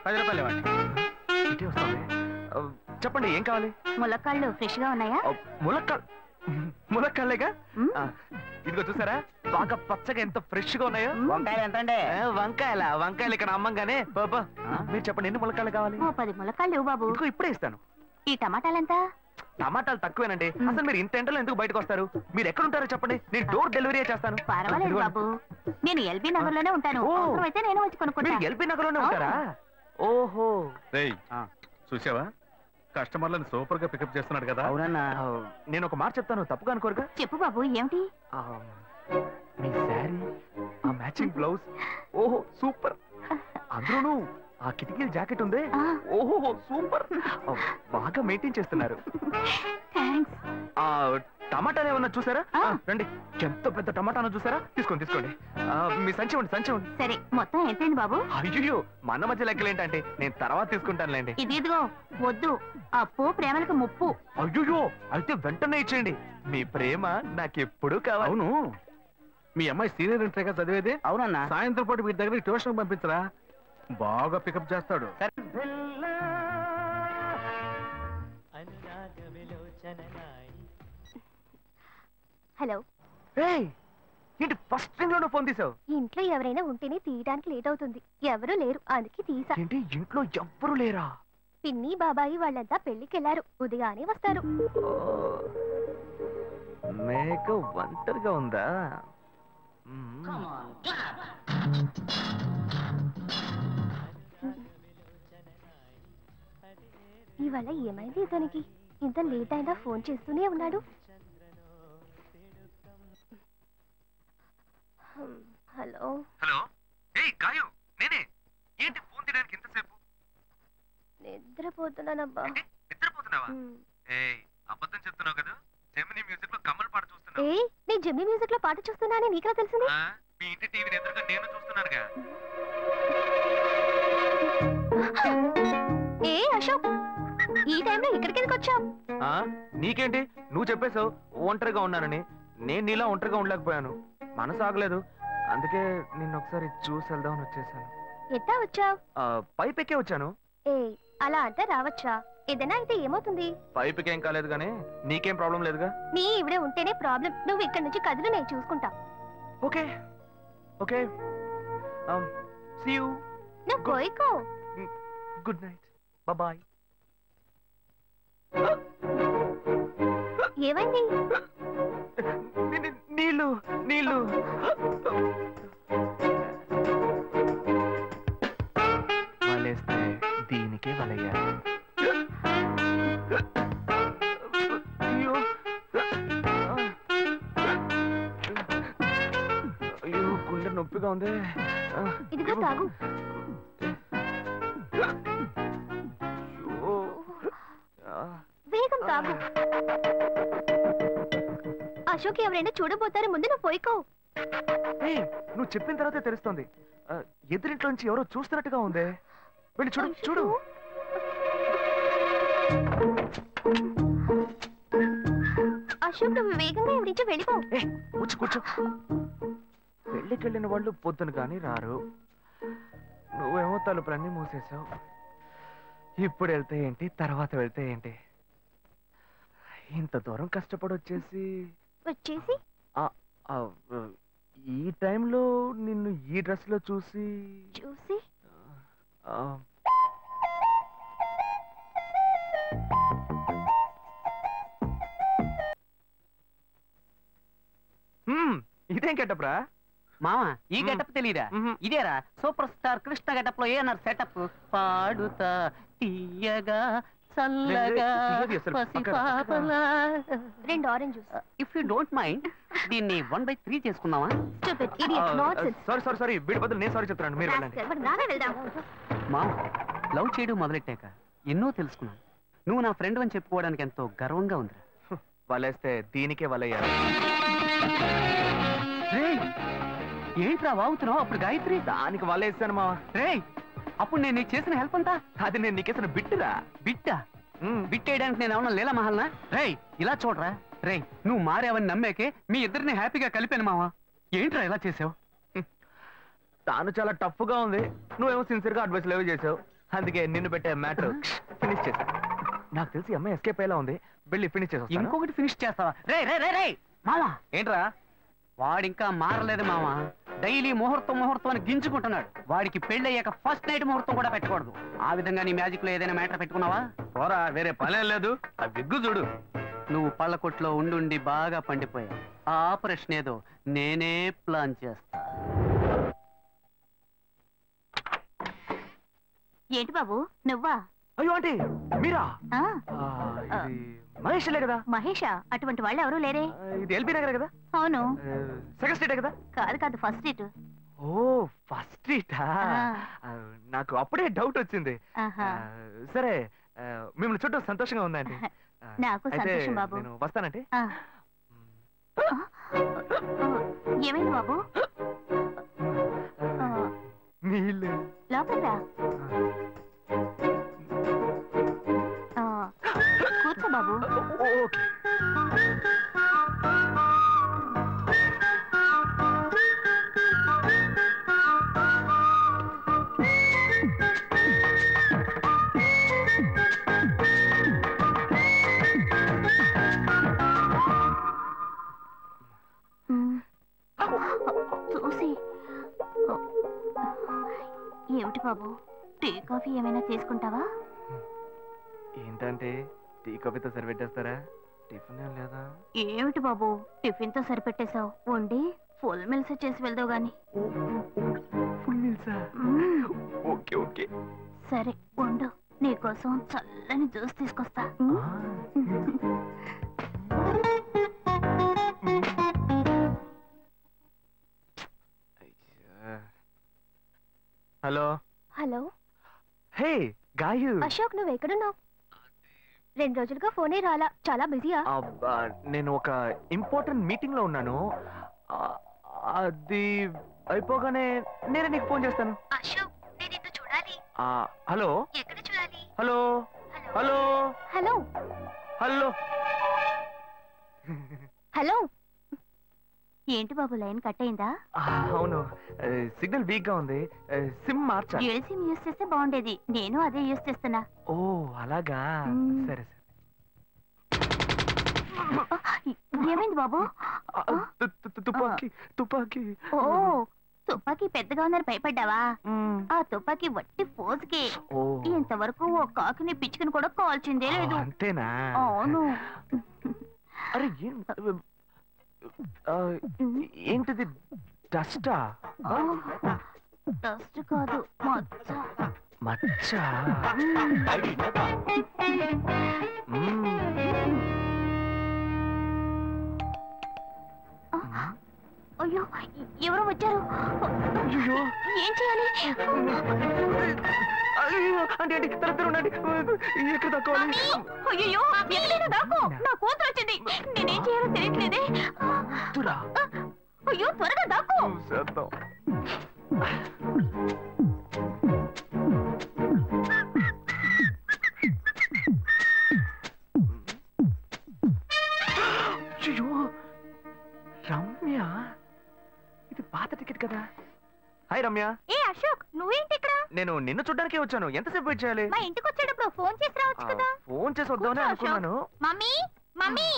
10 రూపాయలు ఇవ్వండి. ఇటే వస్తుంది. చెప్పండి ఏం కావాలి? ములక్కాళ్ళు ఫ్రెష్ గా ఉన్నాయా? ములక్కాళ్ళేగా. ఇదిగో చూసారా బాగా పచ్చగా ఎంత ఫ్రెష్ గా ఉన్నాయో. వంకాయలు ఎంత అండి? వంకాయలు ఇక్కడ అమ్మంగానే. బాబా మీరు చెప్పండి ఎన్ని ములక్కాళ్ళు కావాలి? 10 ములక్కాళ్ళు బాబు. ఇదిగో ఇప్పుడే ఇస్తాను. ఈ టమాటాలు ఎంత? టమాటాలు తక్కువేనండి. అసలు మీరు ఇంత ఎండలో ఎందుకు బయటకు వస్తారు? మీరు ఎక్కడ ఉంటారో చెప్పండి, నేను డోర్ డెలివరీ చేస్తాను. పర్వాలేదు బాబు, నేను ఎల్బీ నగర్ లోనే ఉంటాను. అయితే నేను వచ్చి కొనుక్కుంటా. ఎల్బీ నగర్ లోనే ఉంటారా? ఓహో. చూసావా కస్టమర్లను సూపర్ గా పికప్ చేస్తున్నాడు కదా. అవునన్నా. నేను ఒక మాట చెప్తాను, తప్పుగా అనుకోరుగా? చెప్పు బాబు. ఏమిటి? మీ శారీ, ఆ మ్యాచింగ్ బ్లౌజ్, ఓహో సూపర్. అందులోనూ ఆ కిటికీల జాకెట్ ఉంది, ఓహో సూపర్. బాగా మెయింటైన్ చేస్తున్నారు. టమాటాలు ఏమన్నా చూసారా? రండి, ఎంత పెద్ద టమాటాను చూసారా? తీసుకోండి. మీ సంచి ఉండి. సరే, మొత్తం ఎంతైంది బాబు? అయ్యో మన మధ్య లెక్కలు ఏంటంటే నేను తర్వాత తీసుకుంటానులేండి. ఇదిగో వద్దు, అప్పు ప్రేమలకు ముప్పు. అయ్యో అయితే వెంటనే ఇచ్చేయండి. మీ ప్రేమ నాకెప్పుడు కావాలి. అవును, మీ అమ్మాయి సీనియర్ ఇంటర్గా చదివేది. అవునన్నా. సాయంత్రం పాటు వీటి దగ్గర ట్యూషన్ పంపించరా, బాగా పికప్ చేస్తాడు. హలో. ఏంటి ఫస్ట్ రింగ్ లోనే ఫోన్ తీసావు? ఇంట్లో ఎవరైనా ఉంటేనే తీయడానికి లేట్ అవుతుంది. ఎవరూ లేరు, అందుకే తీసా. ఏంటి ఇంట్లో ఎవ్వరు లేరా? పిన్ని బాబాయి వాళ్ళంతా పెళ్లికెళ్లారు, ఉదయానే వస్తారు. మేక ఒంటరిగా ఉందా? ఇవాళ ఏమైంది ఇతనికి? ఇంత లేట్ అయినా ఫోన్ చేస్తూనే ఉన్నాడు. హలో. గాయు నేనే. ఏంటి ఫోన్ తీయడానికి ఎంతసేపు? నిద్రపోతున్నానబ్బా. నిద్రపోతున్నావా? అబద్ధం చెప్తున్నావు కదా. జెమినీ మ్యూజిక్ లో కమల్ పాట చూస్తున్నా. నేను జెమినీ మ్యూజిక్ లో పాట చూస్తున్నానని నీకెలా తెలిసింది? మీ ఇంటి టీవీని ఎదురుగా నేను చూస్తున్నానుగా. అశోక్, ఈ టైంలో ఇక్కడికి ఎందుకు వచ్చావు? నీకేంటి, నువ్వు చెప్పేశావు ఒంటరిగా ఉన్నానని. నేను నీలా ఒంటరిగా ఉండలేకపోయాను, మనసు ఆగలేదు. అందుకే నిన్ను ఒకసారి చూసి వెళ్దామని వచ్చేసాను. ఎట్టా వచ్చావు? పైపెక్కే వచ్చాను. అలా అంటే రావచ్చా? ఏదైనా అయితే ఏమవుతుంది? పైపెక్కేం కాలేదు కానీ నీకేం ప్రాబ్లం లేదుగా. నీ ఇవిడే ఉంటేనే ప్రాబ్లం. నువ్వు ఇక్కడి నుంచి కదులు, నేను చూసుకుంటా. Okay okay, see you. నువ్వు కోయికో. Good night, bye. ఏమైంది? నీళ్ళు. వలేస్తే దీనికే వలయ్యారు. అయ్యో గుండె నొప్పిగా ఉంది. ఇదిగో తాగు. వేగం తాగు. అశోక్ ఎవరైనా చూడబోతారు, ముందు నువ్వు పోయికో. నువ్వు చెప్పిన తర్వాతే తెలుస్తోంది. ఎదురింట్లో నుంచి ఎవరో చూస్తున్నట్టుగా ఉంది. వెళ్ళి చూడు. అశోక్, నువ్వు వేగంగా ఎవరి నుంచి వెళ్ళిపో. కూర్చో. పెళ్ళికెళ్ళిన వాళ్ళు పొద్దున కానీ రారు. నువ్వేమో తలుపులన్నీ మూసేసావు. ఇప్పుడు వెళ్తే ఏంటి, తర్వాత వెళ్తే ఏంటి? ఇంత దూరం కష్టపడి వచ్చేసి ఈ టైంలో నిన్ను ఈ డ్రెస్ లో చూసి ఇదేం గెటప్ రా మామా? ఈ గెటప్ తెలీదా? ఇదేరా సూపర్ స్టార్ కృష్ణ గెటప్ లో ఏనారు సెటప్. పాడుతా తీయగా చల్లగా పసిపాపలా. 2 orange juice. If you don't mind దీన్ని 1/3 చేసుకుందామా? సారీ, వీడి బదులు నేను సారీ చెప్తాను. మీరు వెళ్ళండి. మామ, లవ్ చేయడం మొదలెట్టాక ఎన్నో తెలుసుకున్నాను. నువ్వు నా ఫ్రెండ్ అని చెప్పుకోవడానికి ఎంతో గర్వంగా ఉంది. వలేస్తే దీనికే వలయ్యారు. ఏంట్రా వాగుతున్నావు? అప్పుడు గాయత్రి దానికి వలేస్తాను మా. అప్పుడు నేను నీకు చేసిన హెల్ప్ అంతా అది నేను నీకేసిన బిట్టురా. బిట్టా? బిట్టేయడానికి నేను ఏమన్నా లీలా మహల్నా? ఇలా చూడరా నువ్వు మారేవని నమ్మేకే మీ ఇద్దరిని హ్యాపీగా కలిపాను మావా. ఏంట్రా ఇలా చేసావు? తాను చాలా టఫ్ గా ఉంది, నువ్వేమో సిన్సియర్ గా అడ్వైస్ లేవు చేసావు. అందుకే నిన్ను పెట్టే మ్యాటర్ ఫినిష్ చేశా. నాకు తెలిసి అమ్మాయి ఎస్కేప్ అయ్యేలా ఉంది, వెళ్ళి ఫినిష్ చేస్తా. ఇంకొకటి ఫినిష్ చేస్తావా? రే రే రే రే మామా, ఏంట్రా? వాడింకా మారలేదు మామా. డైలీ ముహూర్తం ముహూర్తం అని గింజుకుంటున్నాడు. వాడికి పెళ్లి అయ్యాక ఫస్ట్ నైట్ ముహూర్తం కూడా పెట్టకూడదు. ఆ విధంగా నీ మ్యాజిక్ లో ఏదైనా మ్యాటర్ పెట్టుకున్నావా? పోరా, వేరే పనేం లేదు. ఆ విగ్గు చూడు. నువ్వు పళ్ళ కొట్లో ఉండి బాగా పండిపోయావు. ఆ ఆపరేషన్ ఏదో నేనే ప్లాన్ చేస్తా. ఏంటి బాబు నువ్వా? అయ్యో ఆంటీ, మీరా? ఆ, ఇది మహేష్లే కదా? మహేషా? అటువంటి వాళ్ళు ఎవరూ లేరే. ఇది ఎల్బీ నగర్ కదా? అవును. సెకండ్ స్ట్రీటే కదా? కాదు కాదు, ఫస్ట్ స్ట్రీట్. ఓ, ఫస్ట్ స్ట్రీటా? నాకు అప్పుడే డౌట్ వచ్చింది. సరే, మిమ్మల్ని చూడటం సంతోషంగా ఉందండి. నాకు సంతోషం బాబు. నేను వస్తానంటే. ఏమైంది బాబు? నీళ్ళు లోపల కూర్చో బాబు. ఓకే. చూసి ఏమిటి బాబు, టీ కాఫీ ఏమైనా తీసుకుంటావా? ఏంటంటే టీ కాఫీతో సరిపెట్టేస్తారా? టిఫిన్ ఏం లేదా? ఏమిటి బాబు టిఫిన్ తో సరిపెట్టేశావు? వండి ఫుల్ మిల్స్ చేసి వెళ్దావు గాని. ఫుల్ మీల్సా? Okay okay. సరే వండు, నీకోసం చల్లని జ్యూస్ తీసుకొస్తా. Hello. Hello. Hey Gayu. Ashok, నువ్వు ఎక్కడున్నావు? 2 రోజులుగా ఫోనే రాలా, చాలా బిజీయా? నేను ఒక ఇంపార్టెంట్ మీటింగ్ లో ఉన్నాను. అది అయిపోగానే నేను నీకు ఫోన్ చేస్తాను. అశోక్, నేను నిన్ను చూడాలి. హలో. ఎక్కడ చూడాలి? Hello hello hello hello hello. ఏంటి బాబు లైన్ కట్ అయిందా? అవును, సిగ్నల్ వీక్ గా ఉంది. సిమ్ మార్చా. డ్యూయల్ సిమ్ యూస్ చేస్తే బాగుండేది. నేను అదే యూస్ చేస్తున్నా. ఓ అలాగా. సరే సరే. ఏమైంది బాబు? తుపాకీ తుపాకీ. ఓ, తుపాకీ పెద్దగా ఉందని భయపడ్డావా? ఆ తుపాకీ వట్టి ఫోజుకే. ఇంతవరకు ఓ కాకిని పిచ్చుకుని కూడా కాల్చిందే లేదు. అంతేనా? అవును. అరే ఏంటిది? డస్టా? డస్ట్ కాదు, మచ్చ. మచ్చ? అయ్యో, ఎవరో వచ్చారు. ఏం చేయాలి? అంటే ఎక్కడ తక్కువాలి? అయ్యో, ఎక్కడైనా దాక్కో. నా కూతురు వచ్చింది. నేనేం చేయాలో తెలియట్లేదే. అయ్యో, త్వరగా దాక్కో. రమ్య, ఇది పాత టికెట్ కదా? హాయ్ రమ్య. ఏ అశోక్, నువ్వేంటి ఇక్కడ? నేను నిన్ను చూడ్డానికే వచ్చాను. ఎంతసేపు వెయిట్ చేయాలి? మా ఇంటికి వచ్చేటప్పుడు ఫోన్ చేసి రావచ్చు కదా. ఫోన్ చేసి వద్దామని అనుకున్నాను. మమ్మీ మమ్మీ,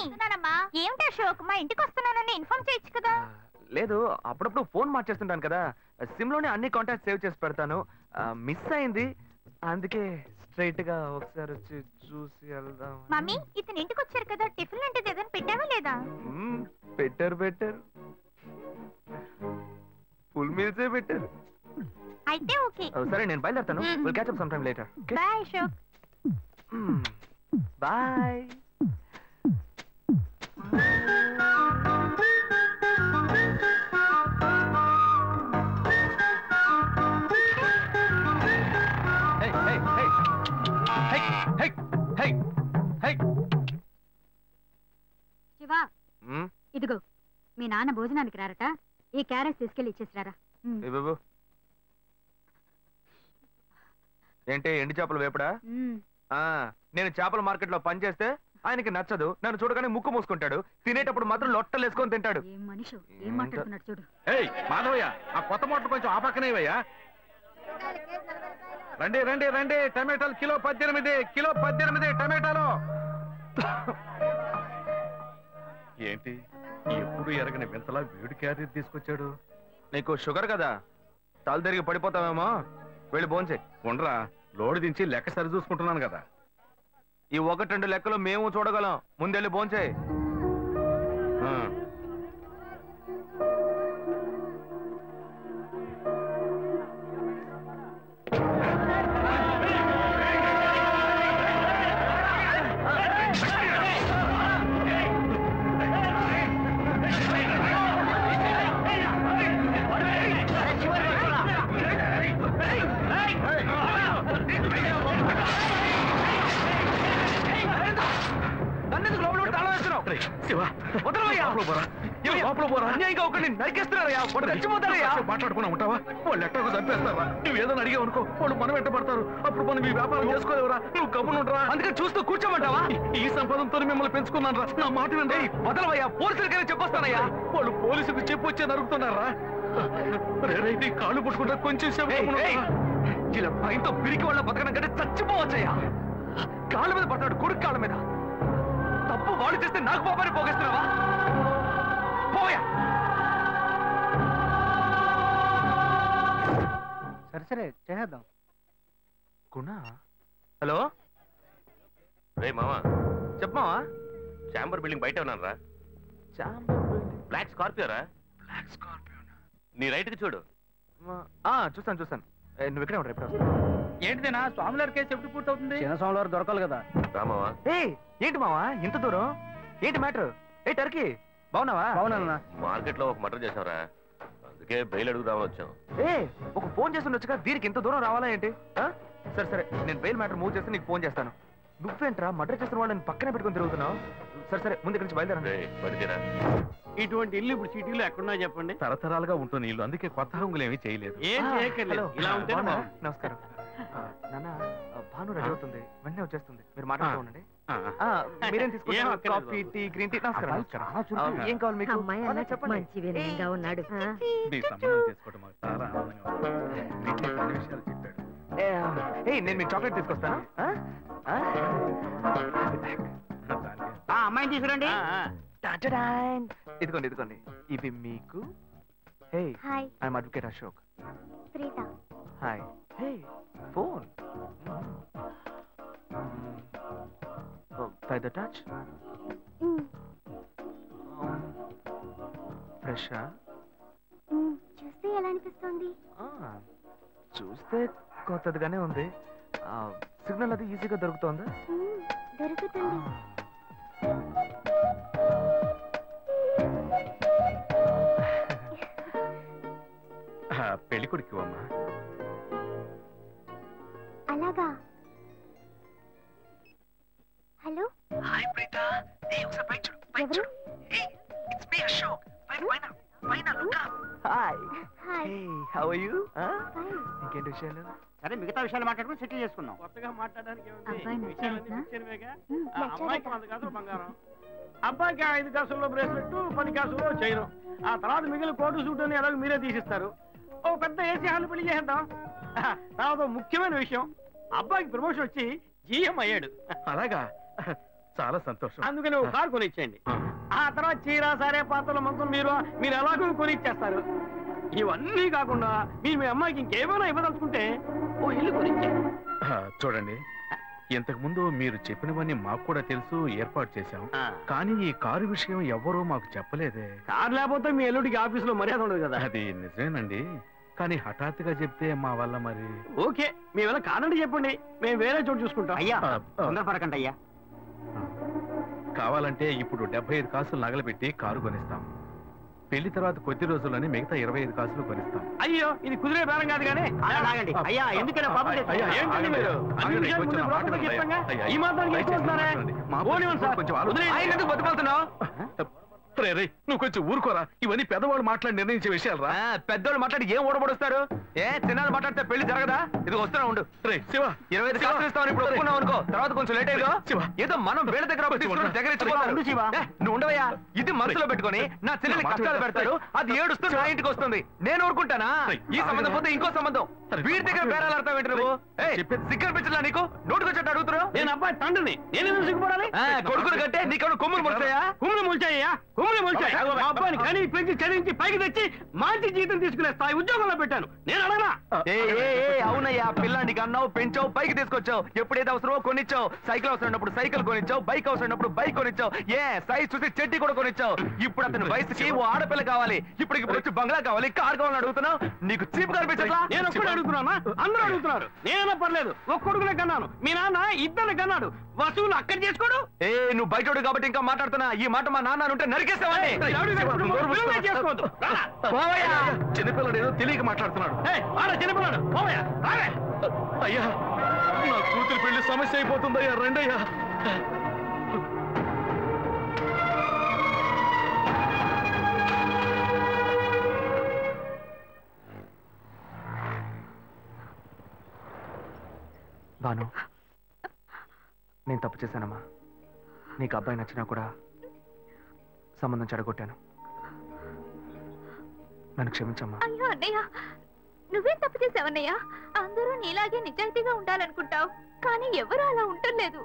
ఏమిటి అశోక్, మా ఇంటికి వస్తున్నానని ఇన్ఫార్మ్ చేయొచ్చు కదా. లేదు, అప్పుడప్పుడు ఫోన్ మార్చేస్తుంటాను కదా. సిమ్ లోనే అన్ని కాంటాక్ట్ సేవ్ చేసి పెడతాను. మిస్ అయింది, అందుకే స్ట్రైట్ గా ఒకసారి వచ్చి చూసి వెళ్దాం. మమ్మీ, ఇతను ఇంటికి వచ్చారు కదా, టిఫిన్ లాంటిది ఏదైనా పెట్టావా లేదా? బెటర్ ఫుల్ మీల్సే బెటర్. అయితే ఓకే. సరే, నేను బయలుదేరుతాను. Will catch up some time later. Bye Ashok. Bye. Shiva, ఇదిగో మీ నాన్న భోజనానికి రారట. ఈ క్యారెట్ తీసుకెళ్లి ఇచ్చేసిరారా. ఏంటి ఎండి చేపలు వేపడా? నేను చేపల మార్కెట్ లో పనిచేస్తే ఆయనకి నచ్చదు. నన్ను చూడగానే ముక్కు మూసుకుంటాడు. తినేటప్పుడు మాత్రం లొట్టలు వేసుకొని తింటాడు. ఏం మనిషి, ఏం మాట్లాడుతున్నాడు చూడు. మాధవయ్య, ఆ కొత్త మోటార్ కొంచెం ఆ పక్కనే. రండి రండి రండి, టమాటాలు కిలో 18 టమాటాలు. ఏంటి ఎప్పుడు ఎరగని వింతలా వేడి క్యారీ తీసుకొచ్చాడు? నీకు షుగర్ కదా, తల తిరిగి పడిపోతావేమో, వెళ్ళి భోంచే. ఉండరా, లోడు దించి లెక్క సరి చూసుకుంటున్నాను కదా. ఈ 1-2 లెక్కలు మేము చూడగలం, ముందెళ్ళి భోంచే. మాట్లాడుకున్నా ఉంటావా? వాళ్ళు ఎట్టకు చంపేస్తారా? నువ్వు ఏదైనా అడిగావు అనుకో, వాళ్ళు మనం ఎట్టబడతారు. అప్పుడు మనం ఈ వ్యాపారం చేసుకోలేవురా. నువ్వు గమ్మునుంటరా. అందుకని చూస్తూ కూర్చోమంటావా? ఈ సంపదంతో మిమ్మల్ని పెంచుకున్నాను రా. నా మాట వినండి. వదలవయ్యా, పోలీసులకైనా చెప్పొస్తానయ్యా. వాళ్ళు పోలీసులకు చెప్పొచ్చే నరుగుతున్నారా? నీ కాళ్ళు పుట్టుకుంటా కొంచెం సేపు. ఇలా భయంతో పిరికి వాళ్ళ బతకడం కంటే చచ్చిపోవచ్చయ్యా. కాళ్ళ మీద పడతాడు, కొడుకు కాళ్ళ మీద. తప్పు వాళ్ళు చేస్తే నాకు పాపాన్ని పోగేస్తున్నావా? పోయా. సరే చేద్దాం. గుణ, హలో. రే మామా, చెప్పమావా. చాంబర్ బిల్డింగ్ బయట ఉన్నాను రా. బ్లాక్ స్కార్పియో రా. Black Scorpio. నీ రైట్ కి చూడు. చూస్తాను. నువ్వు ఇక్కడే ఉంటా, ఇప్పుడు వస్తా. ఏంటిదేనా స్వామివారి కేసు ఎప్పుడు పూర్తవుతుంది? చిన్న స్వామివారు దొరకాలి కదా. రామావా, ఏంటి మావా ఇంత దూరం? ఏంటి మ్యాటర్? టర్కీ బాగున్నావా? బాగున్నా. మార్కెట్ లో ఒక మర్డర్ చేసావురా, అందుకే బెయిల్ అడుగుదామని వచ్చాం. ఒక ఫోన్ చేసి ఉండొచ్చుగా, దీనికి ఇంత దూరం రావాలా ఏంటి? సరే నేను బెయిల్ మ్యాటర్ మూవ్ చేస్తే నీకు ఫోన్ చేస్తాను. నువ్వేంట్రా మర్డర్ చేసిన వాళ్ళని పక్కనే పెట్టుకుని తిరుగుతున్నావు? సరే ముందు ఇక్కడి నుంచి బయలుదేరండి. పడితేరా ఇటువంటి ఇల్లు ఇప్పుడు సిటీలో ఎక్కడున్నా చెప్పండి. తరతరాలుగా ఉంటుంది ఇల్లు, అందుకే కొత్త హంగులు ఏమీ చేయలేదు. ఏం చేయక్కర్లేదు, ఇలా ఉంటే నమస్కారం నాన్న. భాను రెడీ అవుతుంది, వెంటనే వచ్చేస్తుంది. మీరు మాట్లాడుతూ ఉండండి. మీరేం తీసుకుంటారు? Coffee, tea, green tea? నమస్కారం. ఏం కావాలి మీకు? చెప్పండి. మీ సంబంధం చేసుకోవడం మాకు చాలా ఆనందంగా ఉంది. నీకే కొన్ని విషయాలు చెప్పాడు. నేను మీకు చాక్లెట్ తీసుకొస్తాను. అమ్మాయిని తీసుకురండి. ఇదిగోండి ఇవి మీకు. I'm advocate Ashok. Hi. Phone by the touch. Fresh. చూస్తే ఎలా అనిపిస్తుంది? చూస్తే కొత్తదిగానే ఉంది. సిగ్నల్ అది ఈజీగా దొరుకుతుందా? దొరుకుతుంది. పెళ్లి కొడుకు అమ్మా. అలాగా. హలో. హాయ్ ప్రీతా. ఒకసారి బయట చూడు. ఎవరు? It's me Ashok. పైన look up. Hi. How are you? ఇంకేంటి విషయాలు? సరే, మిగతా విషయాలు మాట్లాడుకుని సెటిల్ చేసుకుందాం. కొత్తగా మాట్లాడడానికి అమ్మాయికి 100 కాసులు బంగారం, అబ్బాయికి 5 కాసుల్లో బ్రేస్లెట్, 10 కాసుల్లో చైన్. ఆ తర్వాత మిగిలిన కోటు సూట్ అని ఎలాగో మీరే తీసిస్తారు. ఓ పెద్ద ఏసీ హాల్ పెళ్లి చేద్దాం. తర్వాత ముఖ్యమైన విషయం, అబ్బాయికి ప్రమోషన్ వచ్చి జీఎం అయ్యాడు. అలాగా, చాలా సంతోషం. అందుకని ఒక కారు కొనిచ్చేయండి. ఆ తర్వాత చీర, సారే, పాత్రల మొత్తం మీరు ఎలాగో కొనిచ్చేస్తారు. ఇవన్నీ కాకుండా మీరు మీ అమ్మాయికి ఇంకేమైనా ఇవ్వదలుచుకుంటే ఓ ఇల్లు కొనిచ్చేయండి. చూడండి, ఇంతకు ముందు మీరు చెప్పినవన్నీ మాకు కూడా తెలుసు, ఏర్పాటు చేశాం. కానీ ఈ కారు విషయం ఎవ్వరూ మాకు చెప్పలేదే. కారు లేకపోతే మీ ఎల్లుడికి ఆఫీసులో మర్యాద ఉండదు కదా. అది నిజమేనండి, కానీ హఠాత్తుగా చెప్తే మా వల్ల మరి. ఓకే, మీ వల్ల కాదండి చెప్పండి, మేము వేరే చోటు చూసుకుంటాం. అయ్యా తొందరపడకండి అయ్యా. కావాలంటే ఇప్పుడు 75 కాసులు నగలబెట్టి కారు కొనిస్తాం. పెళ్లి తర్వాత కొద్ది రోజుల్లోనే మిగతా 25 కాసులు కొనిస్తాం. అయ్యో, ఇది కుదిరే బేరం కాదు కానీ. అయ్యా, ఎందుకైనా పాపం ఏంటండి మీరు? ఈ మాత్రానికి బతుకుతున్నావు. రే రే నువ్వు కొంచెం ఊరుకోరా, ఇవన్నీ పెద్దవాళ్ళు మాట్లాడి నిర్ణయించే విషయాలు రా. పెద్దోళ్ళు మాట్లాడి ఏం ఓడబడుస్తారు? చిన్నాళ్ళు మాట్లాడితే పెళ్లి జరగదా? ఇది వస్తున్నా ఉండు. రే శివ, 25 శాతం ఇస్తామని ఇప్పుడు ఒప్పుకున్నావు అనుకో, తర్వాత కొంచెం లేట్ అయ్యో ఏదో మనం వేళ దగ్గర నువ్వు ఉండవయ్యా. ఇది మనసులో పెట్టుకొని నా చెల్లెలు కష్టాలు పెడతారు, అది ఏడుస్తూ నా ఇంటికి వస్తుంది, నేను ఊరుకుంటానా? ఈ సంబంధం పోతే ఇంకో సంబంధం, వీడి దగ్గర పేరాలు అర్థం ఏంటి నువ్వు? సిగ్గర్ పెంచలా నీకు? నోటుకొచ్చేట్టు అడుగుతున్నావు. నేను అబ్బాయి తండ్రిని, నేను సిగ్గుపడాలి? కొడుకులు కంటే నీకు కొమ్ములు ముడతాయా? కుమ్ములు ముల్చాయ్యా, కుమ్ములు ముల్చాయి. మా అబ్బాయిని కని పెంచి చదివించి పైకి తెచ్చి మంచి జీతం తీసుకునే స్థాయి ఉద్యోగంలో పెట్టాను. నేను అడగనా? అవునయ్యా, పిల్లానికి అన్నావు, పెంచావు, పైకి తీసుకొచ్చావు. ఎప్పుడైతే అవసరమో కొనిచ్చావు. సైకిల్ అవసరమైనప్పుడు సైకిల్ కొనిచ్చావు, బైక్ అవసరమైనప్పుడు బైక్ కొనిచ్చావు. సైజ్ చూసి చెడ్డి కూడా కొనిచ్చావు. ఇప్పుడు అతని వయసుకి ఓ ఆడపిల్ల కావాలి, ఇప్పుడు వచ్చి బంగ్లా కావాలి, కార్ కావాలని అడుగుతున్నావు. నీకు చీప్ కనిపించట్లా? నేను ఒక్కడే అడుగుతున్నానా? అందరూ అడుగుతున్నారు. నేనైనా పర్లేదు, ఒక్క కొడుకునే కన్నాను, మీ నాన్న ఇద్దరు కన్నాడు. వసూలు అక్కడ చేసుకోడు. నువ్వు బయటోడు కాబట్టి ఇంకా మాట్లాడుతున్నా. ఈ మాట మా నాన్న ఉంటే నరికేస్తావని. చేసుకోవద్దు. చిన్నపిల్లడు ఏదో తెలియక మాట్లాడుతున్నాడు. చిన్నపిల్లడు అయ్యా, నా కూతురు పెళ్లి సమస్య అయిపోతుందయ్యా, రండయ్యా. బాను, నేను తప్పు చేశానమ్మా. నీకు అబ్బాయి నచ్చినా కూడా సంబంధం చెడగొట్టాను. నన్ను క్షమించమ్మా. అయ్యో అన్నయ్య, నువ్వేం తప్పు చేసావన్నయ్య? అందరూ నీలాగే నిజాయితీగా ఉండాలనుకుంటావు, కానీ ఎవరు అలా ఉండలేదు.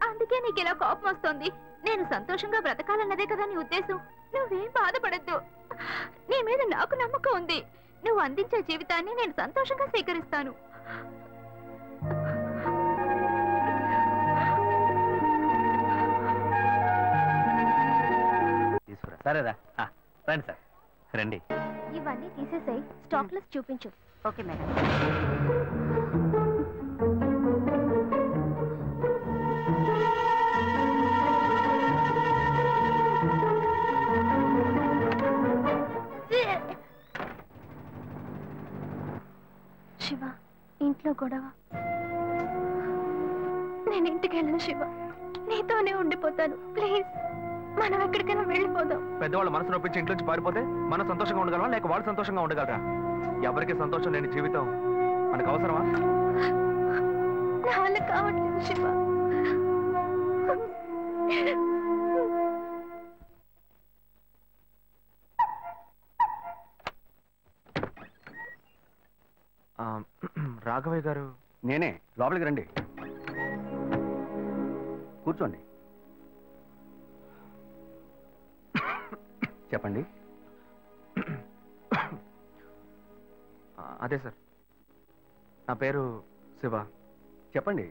అందుకే నీకు ఇలా కోపం వస్తుంది. నేను సంతోషంగా బ్రతకాలన్నదే కదా నీ ఉద్దేశం. నువ్వేం బాధపడద్దు, నీ మీద నాకు నమ్మకం ఉంది. నువ్వు అందించే జీవితాన్ని నేను సంతోషంగా స్వీకరిస్తాను. సరేరా, రండి సార్, రండి. ఇవన్నీ తీసేసాయి, స్టాక్ లిస్ట్ చూపించు. Okay madam. శివ, ఇంట్లో గొడవ. నేను ఇంటికి వెళ్ళను శివ, నీతోనే ఉండిపోతాను. ప్లీజ్, మనం ఎక్కడికైనా వెళ్ళిపోదాం. పెద్దవాళ్ళు మనసు నొప్పించి ఇంట్లో నుంచి పారిపోతే మనం సంతోషంగా ఉండగలమా, లేక వాళ్ళు సంతోషంగా ఉండగలరా? ఎవరికి సంతోషం లేని జీవితం మనకు అవసరమా? నా వల్ల కావట్లేదు శివ. రాఘవయ్య గారు. నేనే, లోపలికి రండి, కూర్చోండి. చెప్పండి. అదే సార్, నా పేరు శివ. చెప్పండి.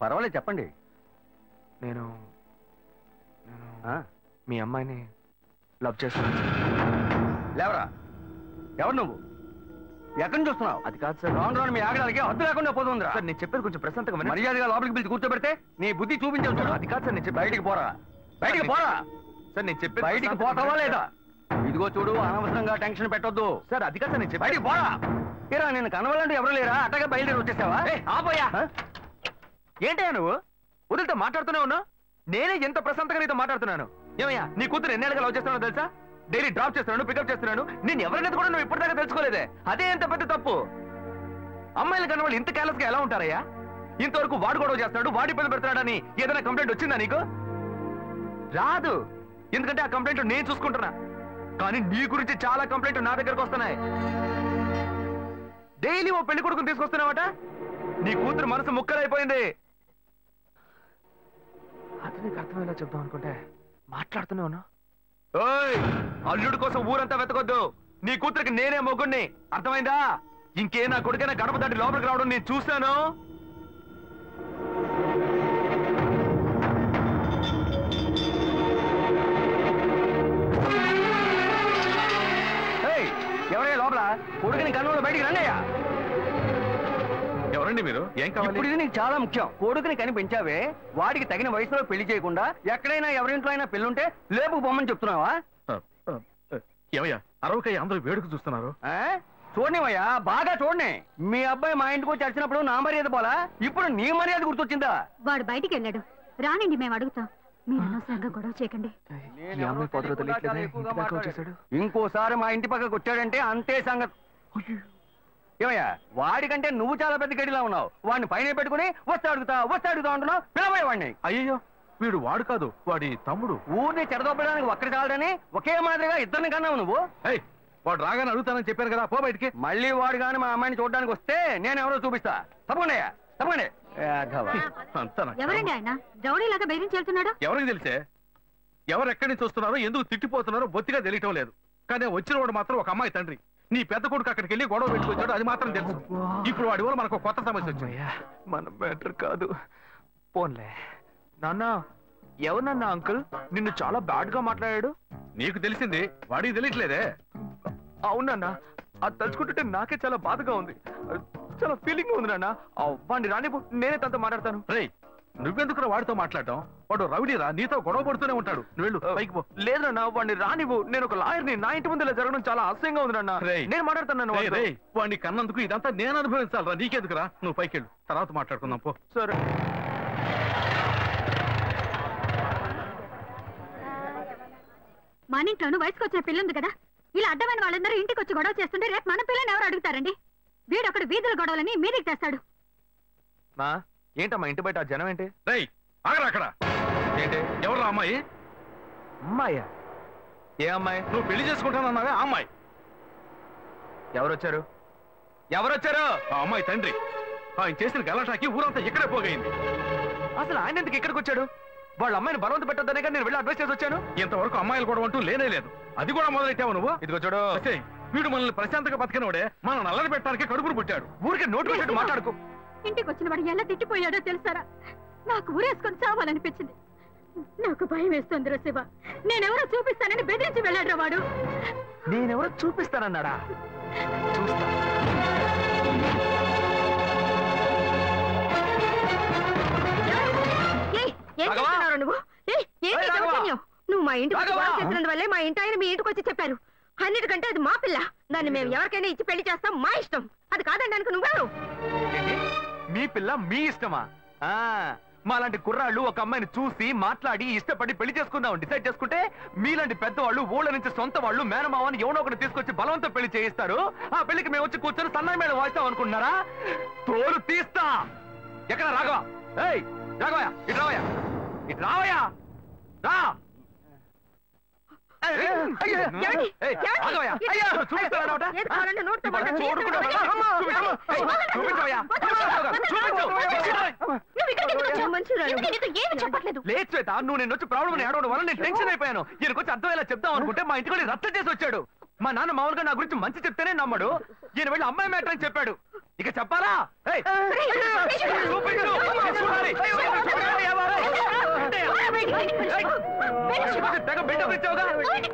పర్వాలేదు, చెప్పండి. నేను మీ అమ్మాయిని లవ్ చేస్తాను. లేవరా, ఎవరు నువ్వు? ఎక్కడి నుంచి చూస్తున్నావు? అది కాదు సార్, రాను రాను మీ ఆగడానికి హద్దు లేకుండా పోతుందిరా. సార్ నేను చెప్పేది కొంచెం ప్రశాంతంగా వినండి. మర్యాదగా లోపలికి పిలిచి కూర్చోబెడితే నీ బుద్ధి చూపించావు చూడు. అది కాదు సార్, నేను బయటికి పోరా, బయటికి పోరా. సార్ నేను చెప్పేది బయటికి పోతావా లేదా? ఇదిగో చూడు, అనవసరంగా టెన్షన్ పెట్టొద్దు. సార్ అది కాదు సార్, నేను బయటికి పోరా. ఏరా, నేను కనవాలంటే ఎవరు లేరా? అట్టగా బయలుదేరి వచ్చేసావా? ఆపోయా. ఏంటయ్యా నువ్వు వదిలితో మాట్లాడుతూనే ఉన్నా? నేనే ఎంత ప్రశాంతంగా నీతో మాట్లాడుతున్నాను. ఏమయ్యా, నీ కూతురు ఎన్నేళ్ళగా లవ్ చేస్తున్నానో తెలుసా? డైలీ డ్రాప్ చేస్తున్నాను, పికప్ చేస్తున్నాను. నేను ఎవరినైతే కూడా నువ్వు ఇప్పటిదాకా తెలుసుకోలేదే. అదే ఎంత పెద్ద తప్పు. అమ్మాయిలు కన్నా వాళ్ళు ఇంత కేర్లెస్ గా ఎలా ఉంటారయ్యా? ఇంతవరకు వాడు గొడవ చేస్తున్నాడు, వాడి పిల్లలు పెడుతున్నాడని ఏదైనా కంప్లైంట్ వచ్చిందా నీకు? రాదు, ఎందుకంటే ఆ కంప్లైంట్ నేను చూసుకుంటున్నా. కానీ నీ గురించి చాలా కంప్లైంట్ నా దగ్గరకు వస్తున్నాయి. డైలీ ఓ పెళ్లి కొడుకుని తీసుకొస్తున్నావట. నీ కూతురు మనసు ముక్కలైపోయింది. అది నీకు అర్థమయ్యేలా చెప్దాం అనుకుంటే మాట్లాడుతూనే ఉన్నా. ఓయ్, అల్లుడి కోసం ఊరంతా వెతకొద్దు. నీ కూతురికి నేనే మొగ్గుణ్ణి, అర్థమైందా? ఇంకే నా కొడుకైనా గడప దాటి లోపలికి రావడం నేను చూశాను. ఎవరైనా లోపల? కొడుకుని కన్నులో బయటికి రండియ్యా. ఎవరండి మీరు? ఏం కావాలి? ఇప్పుడు ఇది నీకు చాలా ముఖ్యం. కొడుకుని కని పెంచావే, వాడికి తగిన వయసులో పెళ్లి చేయకుండా ఎక్కడైనా ఎవరింట్లో అయినా పెళ్ళుంటే లేపుకు పొమ్మని చెప్తున్నావా? ఏమయ్యా, అరవకయ్య అందరూ వేడుక చూస్తున్నారు. చూడనివయ్యా, బాగా చూడని. మీ అబ్బాయి మా ఇంటికి వచ్చి వచ్చినప్పుడు నా మర్యాద పోలా, ఇప్పుడు నీ మర్యాద గుర్తొచ్చిందా? వాడు బయటికి వెళ్ళాడు, రానండి మేము అడుగుతాం. మీరు అనవసరంగా గొడవ చేయకండి. ఈ అమ్మాయి పొదలో తెలియట్లేదే, ఇంటి దాకా వచ్చేసాడు. ఇంకోసారి మా ఇంటి పక్కకు వచ్చాడంటే అంతే సంగతి. ఏమయ్యా, వాడికంటే నువ్వు చాలా పెద్ద గడిలా ఉన్నావు. వాడిని పైన పెట్టుకుని వస్తే అడుగుతా అంటున్నావు. పిలవయ్య వాడిని. అయ్యో, వీడు వాడు కాదు, వాడి తమ్ముడు. ఊరిని చెడదొప్పడానికి ఒక్కడి చాలని ఒకే మాదిరిగా ఇద్దరిని కన్నావు నువ్వు. వాడు రాగానే అడుగుతానని చెప్పాను కదా, పో బయటికి. మళ్ళీ వాడు కానీ మా అమ్మాయిని చూడడానికి వస్తే నేను ఎవరో చూపిస్తా. తప్పకుండా తప్పకుండా. ఎవరండి ఆయన రౌడీలాగా బెదిరించి వెళ్తున్నాడు? ఎవరికి తెలిసే? ఎవరు ఎక్కడి నుంచి వస్తున్నారో, ఎందుకు తిట్టిపోతున్నారో బొత్తిగా తెలియటం లేదు. కానీ వచ్చిన వాడు మాత్రం ఒక అమ్మాయి తండ్రి. నీ పెద్ద కొడుకు అక్కడికి వెళ్ళి గొడవ పెట్టుకొచ్చాడు, అది మాత్రం తెలుసు. ఇప్పుడు వాడి వల్ల మనకు కొత్త సమస్య వచ్చింది. మన మ్యాటర్ కాదు, పోన్లే. నాన్న, ఎవరన్నా అంకుల్ నిన్ను చాలా బ్యాడ్ గా మాట్లాడాడు? నీకు తెలిసింది, వాడికి తెలియట్లేదే. అవునన్నా, అది తలుచుకుంటుంటే నాకే చాలా బాధగా ఉంది, చాలా ఫీలింగ్ ఉంది నాన్న. వాడిని రానివ్వు, నేనే తనతో మాట్లాడతాను. రేయ్, నువ్వెందుకు వాడితో మాట్లాడటం? వాడు రౌడీరా, నీతో గొడవ పడుతూనే ఉంటాడు. నువ్వు వెళ్ళు, పైకి పో. లేదన్నా, వాడిని రానివ్వు. నేను ఒక లాయర్ని. నా ఇంటి ముందు ఇలా జరగడం చాలా అసహ్యంగా ఉంది నాన్న. నేను మాట్లాడతాను. వాడిని కన్నందుకు ఇదంతా నేను అనుభవించాలరా, నీకెందుకురా? నువ్వు పైకి వెళ్ళు, తర్వాత మాట్లాడుకుందాం పో. సరే. మన ఇంట్లోనూ వయసుకు వచ్చిన పిల్లుంది కదా, ఇలా అడ్డమైన వాళ్ళందరూ ఇంటికి వచ్చి గొడవ చేస్తుంటే రేపు మన పిల్లని ఎవరు అడుగుతారండి? వీడొకడు వీధుల గొడవలని మీదికి తెస్తాడు. మా ఏంటమ్మా ఇంటి బయట జనం ఏంటి? రేయ్, ఆగరా అక్కడ. ఏంటి, ఎవరు అమ్మాయి? అమ్మాయ్యా? ఏ అమ్మాయి? నువ్వు పెళ్లి చేసుకుంటానన్నావే ఆ అమ్మాయి. ఎవరొచ్చారు? ఆ అమ్మాయి తండ్రి. ఆయన చేసిన గలాటాకి ఊరంతా ఇక్కడే పోగైంది. అసలు ఆయన ఎందుకు ఇక్కడికి వచ్చాడు? వాళ్ళ అమ్మాయిని బలవంత పెట్టొద్దనే నేను వెళ్ళి అడ్వైస్ చేసి వచ్చాను. ఇంతవరకు అమ్మాయిలు కూడా అంటూ లేనే లేదు. అది కూడా మొదలెట్టావు నువ్వు. ఇదిగో చూడు, వీడు మనల్ని ప్రశాంతంగా బతికినోడే మన నల్లని పెట్టడానికి కడుపును పుట్టాడు. ఊరికే నోటు పెట్టట్టు మాట్లాడుకో. ఇంటికి వచ్చిన వాడు ఎలా తిట్టిపోయాడో తెలుసారా? నాకు ఊరేసుకొని చావాలనిపించింది. నాకు భయం వేస్తుంది శివ. నేనెవరో చూపిస్తానని బెదిరించి వెళ్ళాడు వాడు. నేనెవరో చూపిస్తానన్నాడా? చూస్తా. నువ్వు మా ఇంటికి చేసినందువల్లే మా ఇంటి ఆయన మీ ఇంటికి వచ్చి చెప్పారు. అన్నిటికంటే అది మా పిల్ల. దాన్ని మేము ఎవరికైనా ఇచ్చి పెళ్లి చేస్తాం, మా ఇష్టం. అది కాదండానికి నువ్వెవరు? మీ పిల్ల మీ ఇష్టమా? మాలాంటి కుర్రాళ్ళు ఒక అమ్మాయిని చూసి మాట్లాడి ఇష్టపడి పెళ్లి చేసుకుందాం డిసైడ్ చేసుకుంటే, మీలాంటి పెద్దవాళ్ళు ఊళ్ళ నుంచి సొంత వాళ్ళు మేనమావని ఎవనో ఒకటి తీసుకొచ్చి బలవంతం పెళ్లి చేయిస్తారు. ఆ పెళ్లికి మేము వచ్చి కూర్చొని సన్నాయి మేడం వాయిస్తాం అనుకుంటున్నారా? తోలు తీస్తా. ఎక్కడ రాఘవ? ఏయ్ రాఘవయ్య, ఇటు రావయ్యా, ఇటు రావయ్యా, రా. లేదు శ్వేత, నువ్వు నేను వచ్చి ప్రాబ్లం ఏడవడం వల్ల నేను టెన్షన్ అయిపోయాను. ఈయనకొచ్చి అర్థమయ్యేలా చెప్దాం అనుకుంటే మా ఇంటికి రద్దు చేసి వచ్చాడు. మా నాన్న మామూలుగా నా గురించి మంచి చెప్తేనే నమ్మడు. ఈయన వెళ్ళి అమ్మాయి మ్యాటర్ అని చెప్పాడు. ఇక చెప్పాలా? తెగ బిల్డప్ ఇచ్చావుగా,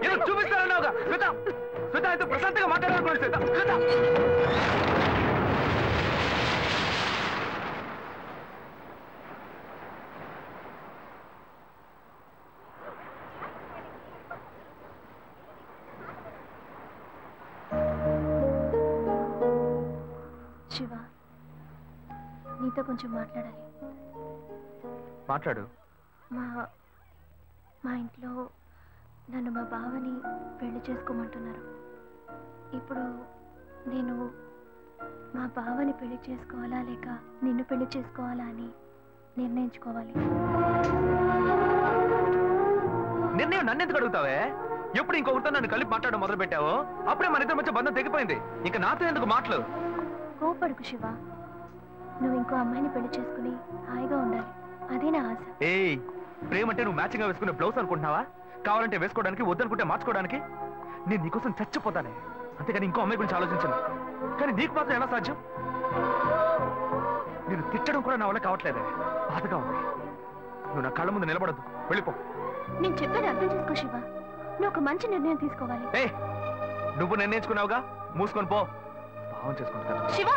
ఏదో చూపిస్తానన్నావుగా. శ్వేత, శ్వేత అయితే ప్రశాంతంగా మాట్లాడాలనుకోండి. శ్వేత, శ్వేత. శివ, నీతో కొంచెం మాట్లాడాలి. మాట్లాడు. మా ఇంట్లో నన్ను మా బావని పెళ్లి చేసుకోమంటున్నారు. ఇప్పుడు నేను మా బావని పెళ్లి చేసుకోవాలా లేక నిన్ను పెళ్లి చేసుకోవాలా అని నిర్ణయించుకోవాలి. నిర్ణయం నన్ను ఎందుకు అడుగుతావే? ఎప్పుడు ఇంకొకరితో నన్ను కలిపి మాట్లాడడం మొదలు పెట్టావో అప్పుడే మన ఇద్దరి మధ్య బంధం తెగిపోయింది. ఇంకా నాతో ఎందుకు మాటలు? కోపడుకు శివ, నువ్వు ఇంకో అమ్మాయిని పెళ్లి చేసుకుని హాయిగా ఉండాలి, అదే నా ఆశ. ఏయ్, ప్రేమ అంటే నువ్వు మ్యాచింగ్ గా వేసుకునే బ్లౌజ్ అనుకుంటున్నావా? కావాలంటే వేసుకోవడానికి, వద్దనుకుంటే మార్చుకోవడానికి. నేను నీకోసం చచ్చిపోతానే, అంతేగాని ఇంకో అమ్మాయి గురించి ఆలోచించను. కానీ నీకు మాత్రం ఎలా సాధ్యం? నేను తిట్టడం కూడా నా వల్ల కావట్లేదే, బాధగా ఉంది. నువ్వు నా కళ్ళ ముందు నిలబడద్దు, వెళ్ళిపో. నేను చెప్పేది అర్థం చేసుకో శివ, నువ్వు ఒక మంచి నిర్ణయం తీసుకోవాలి. నువ్వు నిర్ణయించుకున్నావుగా, మూసుకొని పో. భావం చేసుకుంటాను. శివ,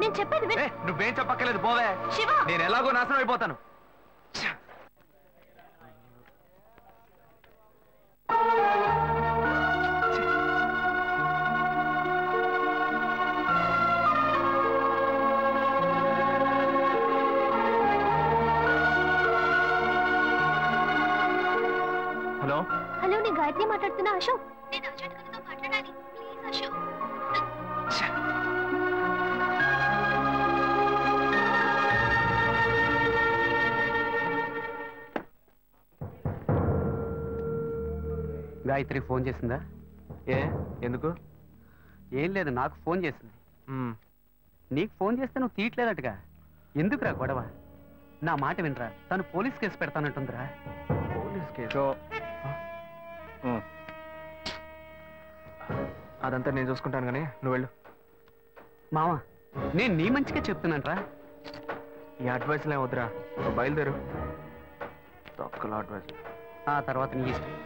నేను చెప్పేది నువ్వేం చెప్పక్కర్లేదు, పోవే. శివ, నేను ఎలాగో నాశనం అయిపోతాను. నేను గాయత్రి మాట్లాడుతున్నా అశోక్. నేను అర్జెంట్ గా నీతో మాట్లాడాలి, ప్లీజ్ అశోక్. గాయత్రి ఫోన్ చేసిందా? ఎందుకు? ఏం లేదు, నాకు ఫోన్ చేసింది. నీకు ఫోన్ చేస్తే నువ్వు తీయట్లేదట్టుగా. ఎందుకురా గొడవ? నా మాట వినరా, తను పోలీస్ కేసు పెడతానంటుందిరా. Police case? అదంతా నేను చూసుకుంటాను కానీ నువ్వు వెళ్ళు. మావా, నేను నీ మంచిగా చెప్తున్నానరా. ఈ అడ్వైస్లే వద్దురా, బయలుదేరు. తొక్కల అడ్వైస్. ఆ తర్వాత నీ ఇష్టం.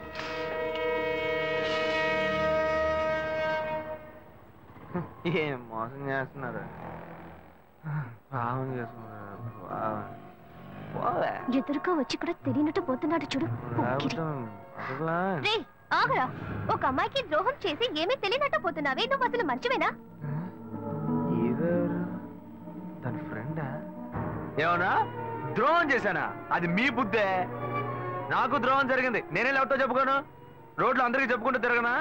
ఏం మోసం చేస్తున్నారు, పాపం చేస్తున్నారు. ఎదురుగా వచ్చి కూడా తెలియనట్టు పోతున్నాడు చూడు. ఆగరా, ఒక అమ్మాయికి ద్రోహం చేసి ఏమీ తెలియనట్టు పోతున్నావే, నువ్వు అసలు మంచివేనా? తన ఫ్రెండా? ఏమన్నా ద్రోహం చేశానా? అది మీ బుద్ధే. నాకు ద్రోహం జరిగింది, నేనే ఎవరితో చెప్పుకోను? రోడ్లు అందరికీ చెప్పుకుంటూ తిరగనా?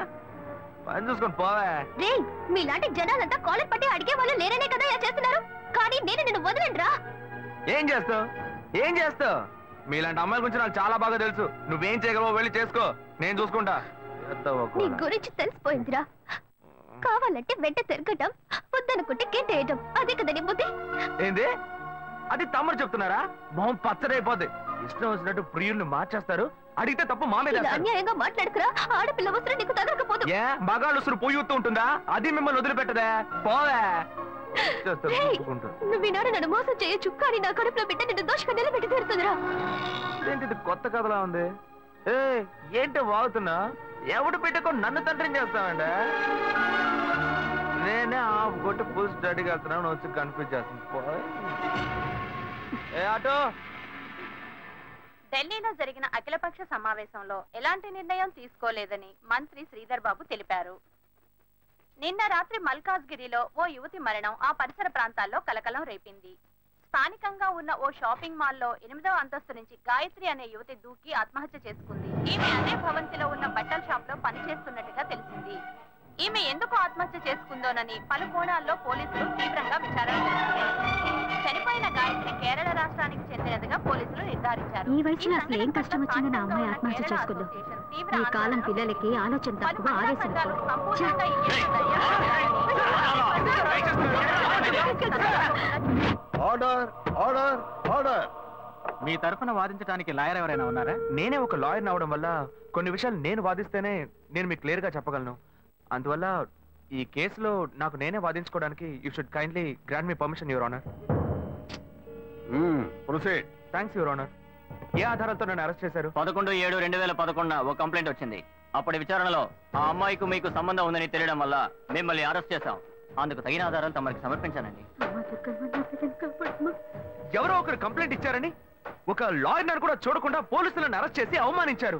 పని చూసుకొని పోవే. మీలాంటి జనాలంతా కాలర్ పట్టి అడిగే వాళ్ళు లేరనే కదా ఇలా చేస్తున్నారు. కానీ నేను నిన్ను వదలండ్రా. ఏం చేస్తావు? ఏం చేస్తావు? మీలాంటి అమ్మాయిల గురించి నాకు చాలా బాగా తెలుసు. నువ్వేం చేయగలవో వెళ్ళి చేసుకో, నేను చూసుకుంటా. నీ గురించి తెలిసిపోయిందిరా. కావాలంటే వెంట తిరగటం, వద్దనుకుంటే గెంటేయటం, అదే కదా నీ బుద్ధి. ఏంది? అది తమ్ముడు చెప్తున్నారా? మొహం పచ్చడైపోద్ది. ఇష్టం వచ్చినట్టు ప్రియుల్ని మార్చేస్తారు. అడిగితే తప్పు మా మీద. అన్యాయంగా మాట్లాడుకురా. ఆడపిల్ల వస్త్రం నీకు తగలకపోదు. ఏ మగాళ్ళు ఉసురు పొయ్యూతూ ఉంటుందా? అది మిమ్మల్ని వదిలిపెట్టదే. పోవే. నువ్వు ఈనాడు నన్ను మోసం చేయొచ్చు, కానీ నా కడుపులో బిడ్డ నిన్ను దోషగా నిలబెట్టి తీరుతుందిరా. ఏంటిది కొత్త కథలా ఉంది? ఏ ఏంటి వాగుతున్నా? ఎవడు పెట్టుకో నన్ను తండ్రిని చేస్తామండి? నేనే ఆఫ్ కొట్టి ఫుల్ స్టడీకి వెళ్తున్నాను, వచ్చి కన్ఫ్యూజ్ చేస్తుంది. ఏ ఆటో. ఢిల్లీలో జరిగిన అఖిలపక్ష సమావేశంలో ఎలాంటి నిర్ణయం తీసుకోలేదని మంత్రి శ్రీధర్ బాబు తెలిపారు. నిన్న రాత్రి మల్కాజ్గిరిలో ఓ యువతి మరణం ఆ పరిసర ప్రాంతాల్లో కలకలం రేపింది. స్థానికంగా ఉన్న ఓ షాపింగ్ మాల్లో 8వ అంతస్తు నుంచి గాయత్రి అనే యువతి దూకి ఆత్మహత్య చేసుకుంది. ఈమె అదే భవంతిలో ఉన్న బట్టల షాప్ లో పనిచేస్తున్నట్టుగా తెలిసింది. ఈమె ఎందుకు ఆత్మహత్య చేసుకుందోనని పలు కోణాల్లో పోలీసులు తీవ్రంగా విచారణ చేస్తున్నారు. చనిపోయిన గాయత్రి కేరళ రాష్ట్రానికి చెందినదిగా పోలీసులు నిర్ధారించారు. ఈ వయసులో అసలు ఏం కష్టం వచ్చింది నా అమ్మాయి ఆత్మహత్య చేసుకుందో? ఈ కాలం పిల్లలకి ఆలోచన తక్కువ, ఆవేశం ఆర్డర్ ఆర్డర్ ఆర్డర్. మీ తరఫున వాదించడానికి లాయర్ ఎవరైనా ఉన్నారా? నేనే ఒక లాయర్ అవడం వల్ల కొన్ని విషయాలు నేను వాదిస్తేనే నేను మీకు క్లియర్ గా చెప్పగలను. అందువల్ల ఈ కేసులో నాకు నేనే వాదించుకోవడానికి you should kindly grant me permission your honour. Proceed. Thanks your honour. ఏ ఆధారంతో నన్ను అరెస్ట్ చేశారు? 11/7/2011 ఓ కంప్లైంట్ వచ్చింది. అప్పటి విచారణలో ఆ అమ్మాయికి మీకు సంబంధం ఉందని తెలియడం వల్ల మిమ్మల్ని అరెస్ట్ చేశాం. అందుకు తగిన ఆధారాలు తమరికి సమర్పించానండి. ఎవరో ఒకరు కంప్లైంట్ ఇచ్చారని ఒక లాయర్ కూడా చూడకుండా పోలీసులను అరెస్ట్ చేసి అవమానించారు.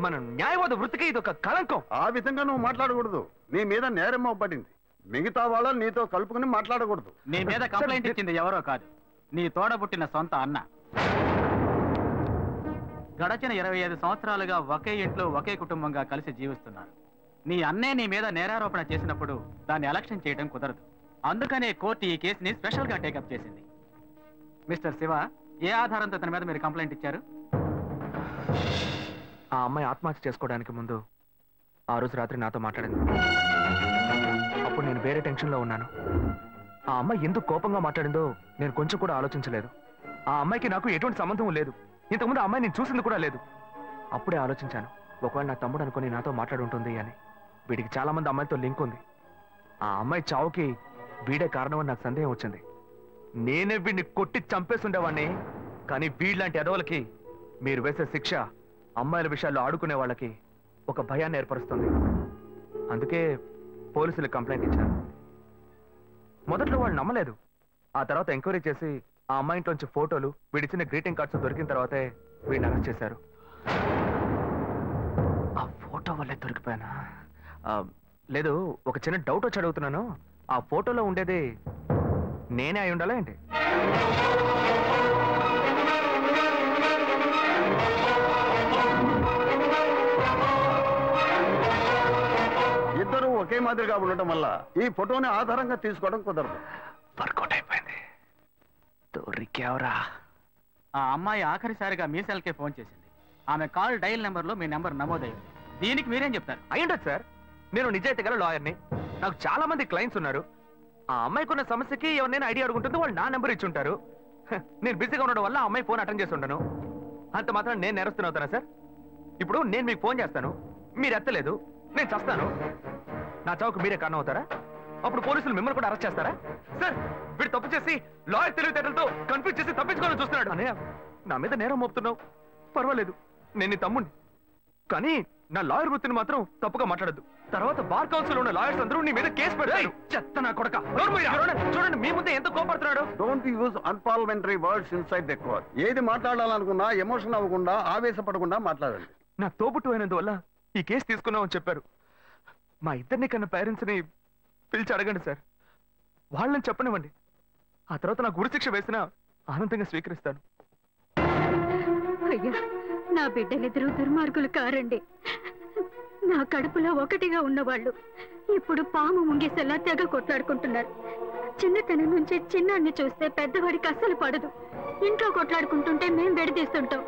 మన న్యాయవాద వృత్తికి ఇది ఒక కళంకం. ఆ విధంగా నువ్వు మాట్లాడకూడదు. నీ మీద నేరం పడింది. మిగతా వాళ్ళని నీతో కలుపుకుని మాట్లాడకూడదు. నీ మీద కంప్లైంట్ ఇచ్చింది ఎవరో కాదు, నీ తోడబుట్టిన సొంత అన్న. గడచిన 25 సంవత్సరాలుగా ఒకే ఇంట్లో ఒకే కుటుంబంగా కలిసి జీవిస్తున్నారు. నీ అన్నే నీ మీద నేరారోపణ చేసినప్పుడు దాన్ని ఎలక్షన్ చేయడం కుదరదు. అందుకనే కోర్టు ఈ కేసుని స్పెషల్ గా టేకప్ చేసింది. మిస్టర్ శివ, ఏ ఆధారంతో తన మీద మీరు కంప్లైంట్ ఇచ్చారు? ఆ అమ్మాయి ఆత్మహత్య చేసుకోవడానికి ముందు ఆ రోజు రాత్రి నాతో మాట్లాడింది. అప్పుడు నేను వేరే టెన్షన్లో ఉన్నాను. ఆ అమ్మాయి ఎందుకు కోపంగా మాట్లాడిందో నేను కొంచెం కూడా ఆలోచించలేదు. ఆ అమ్మాయికి నాకు ఎటువంటి సంబంధం లేదు. ఇంతకుముందు ఆ అమ్మాయి నేను చూసింది కూడా లేదు. అప్పుడే ఆలోచించాను, ఒకవేళ నా తమ్ముడు అనుకుని నాతో మాట్లాడి ఉంటుంది అని. వీడికి చాలా మంది అమ్మాయితో లింక్ ఉంది. ఆ అమ్మాయి చావుకి వీడే కారణమని నాకు సందేహం వచ్చింది. నేనే వీడిని కొట్టి చంపేసి ఉండేవాడిని. కానీ వీళ్ళంటి ఎదవలకి మీరు వేసే శిక్ష అమ్మాయిల విషయాల్లో ఆడుకునే వాళ్ళకి ఒక భయాన్ని ఏర్పరుస్తుంది. అందుకే పోలీసులు కంప్లైంట్ ఇచ్చారు. మొదట్లో వాళ్ళు నమ్మలేదు. ఆ తర్వాత ఎంక్వైరీ చేసి ఆ అమ్మాయి ఇంట్లోంచి ఫోటోలు, వీడిచ్చిన గ్రీటింగ్ కార్డ్స్ దొరికిన తర్వాతే వీడిని అరెస్ట్ చేశారు. ఆ ఫోటో వల్లే దొరికిపోయానా? లేదు, ఒక చిన్న డౌట్ వచ్చి అడుగుతున్నాను. ఆ ఫోటోలో ఉండేది నేనే అయి ఉండాలా ఏంటి? ఒకే మాదిరిగా ఉండటం వల్ల ఈ ఫోటోని ఆధారంగా తీసుకోవడం కుదరదు. వర్కౌట్ అయిపోయింది. దొరికావరా. ఆ అమ్మాయి ఆఖరిసారిగా మీ సెల్కే ఫోన్ చేసింది. ఆమె కాల్ డైల్ నెంబర్లో మీ నెంబర్ నమోదైంది. దీనికి మీరేం చెప్తారు? అయ్యుండదు సార్. నేను నిజాయితీ గల లాయర్ని. నాకు చాలా మంది క్లయింట్స్ ఉన్నారు. ఆ అమ్మాయికి ఉన్న సమస్యకి ఎవరినైనా ఐడియా అడుగుంటుంది, వాళ్ళు నా నెంబర్ ఇచ్చి ఉంటారు. నేను బిజీగా ఉండడం వల్ల ఆ అమ్మాయి ఫోన్ అటెండ్ చేసి ఉంటాను. అంత మాత్రం నేను నేరస్తున్నా సార్? ఇప్పుడు నేను మీకు ఫోన్ చేస్తాను, మీరు ఎత్తలేదు, నేను చస్తాను. నా చావుకు మీరే కారణం అవుతారా? అప్పుడు పోలీసులు మిమ్మల్ని కూడా అరెస్ట్ చేస్తారా? సార్, వీడు తప్పు చేసి లాయర్ తెలివితేటలతో కన్ఫ్యూజ్ చేసి తప్పించుకోవాలని చూస్తున్నాడు. అనే నా మీద నేరం మోపుతున్నావు, పర్వాలేదు, నేను నీ తమ్ముడిని. కానీ నా లాయర్ వృత్తిని మాత్రం తప్పుగా మాట్లాడద్దు. తర్వాత బార్ కౌన్సిల్ ఉన్న లాయర్స్ అందరూ నీ మీద కేసు పెడతారు. చెత్త నా కొడక. చూడండి, మీ ముందే ఎంత కోపడుతున్నాడు. Don't use unparliamentary words inside the court. ఏది మాట్లాడాలనుకున్నా ఎమోషన్ అవ్వకుండా, ఆవేశపడకుండా మాట్లాడండి. నా తోబుట్టు అయినందువల్ల ఈ కేసు తీసుకున్నామని చెప్పారు. మా ఇద్దరిని కన్నా పేరెంట్స్ ని పిలిచి అడగండి సార్. వాళ్ళని చెప్పనివ్వండి. ఆ తర్వాత నాకు ఉరిశిక్ష వేసినా ఆనందంగా స్వీకరిస్తాను. అయ్యా, నా బిడ్డలిద్దరూ దుర్మార్గులు కారండి. నా కడుపులో ఒకటిగా ఉన్నవాళ్ళు ఇప్పుడు పాము ముంగేసేలా తెగ కొట్లాడుకుంటున్నారు. చిన్నతనం నుంచి చిన్నాన్ని చూస్తే పెద్దవాడికి అస్సలు పడదు. ఇంట్లో కొట్లాడుకుంటుంటే మేం విడదీస్తుంటాం.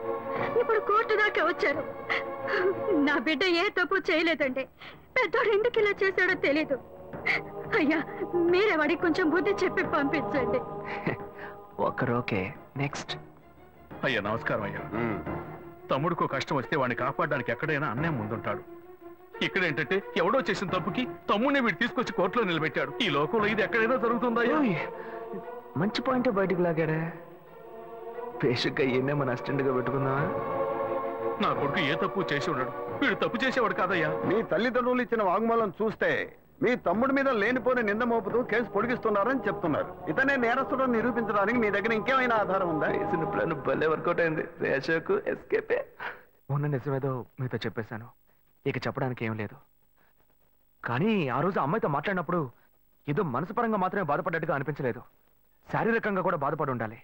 ఇప్పుడు కోర్టు దాకా వచ్చారు. నా బిడ్డ ఏ తప్పు చేయలేదండి. పెద్దోడు ఎందుకు ఇలా చేశాడో తెలీదు. అయ్యా, మీరే వాడికి కొంచెం బుద్ధి చెప్పి పంపించండి. ఒకరోకే. నెక్స్ట్. అయ్యా నమస్కారం అయ్యా. తమ్ముడికో కష్టం వస్తే వాడిని కాపాడడానికి ఎక్కడైనా అన్నయ్య ముందుంటాడు. ఇక్కడేంటంటే ఎవడో చేసిన తప్పుకి తమ్ముడిని వీడు తీసుకొచ్చి కోర్టులో నిలబెట్టాడు. ఈ లోకంలో ఇది ఎక్కడైనా జరుగుతుందా? మంచి పాయింట్ బయటికి లాగాడే. బేసిక్గా ఈయనే మన అసిస్టెంట్ గా పెట్టుకుందామా? నా కొడుకు ఏ తప్పు చేసి ఉన్నాడు, వీడు తప్పు చేసేవాడు కాదయ్యా. మీ తల్లిదండ్రులు ఇచ్చిన వాంగ్మూలం చూస్తే మీ తమ్ముడి మీద లేనిపోని నింద మోపుతూ కేసు పొడిగిస్తున్నారని చెప్తున్నారు. ఇతనే నేరస్తుడు నిరూపించడానికి మీ దగ్గర ఇంకేమైనా ఆధారం ఉందా? వేసిన ప్లాన్ భలే వర్కౌట్ అయింది. రేషకు ఎస్కేపే. మొన్న నిజమేదో మీతో చెప్పేశాను, ఇక చెప్పడానికి ఏం లేదు. కానీ ఆ రోజు అమ్మాయితో మాట్లాడినప్పుడు ఏదో మనసుపరంగా మాత్రమే బాధపడ్డట్టుగా అనిపించలేదు. శారీరకంగా కూడా బాధపడి ఉండాలి.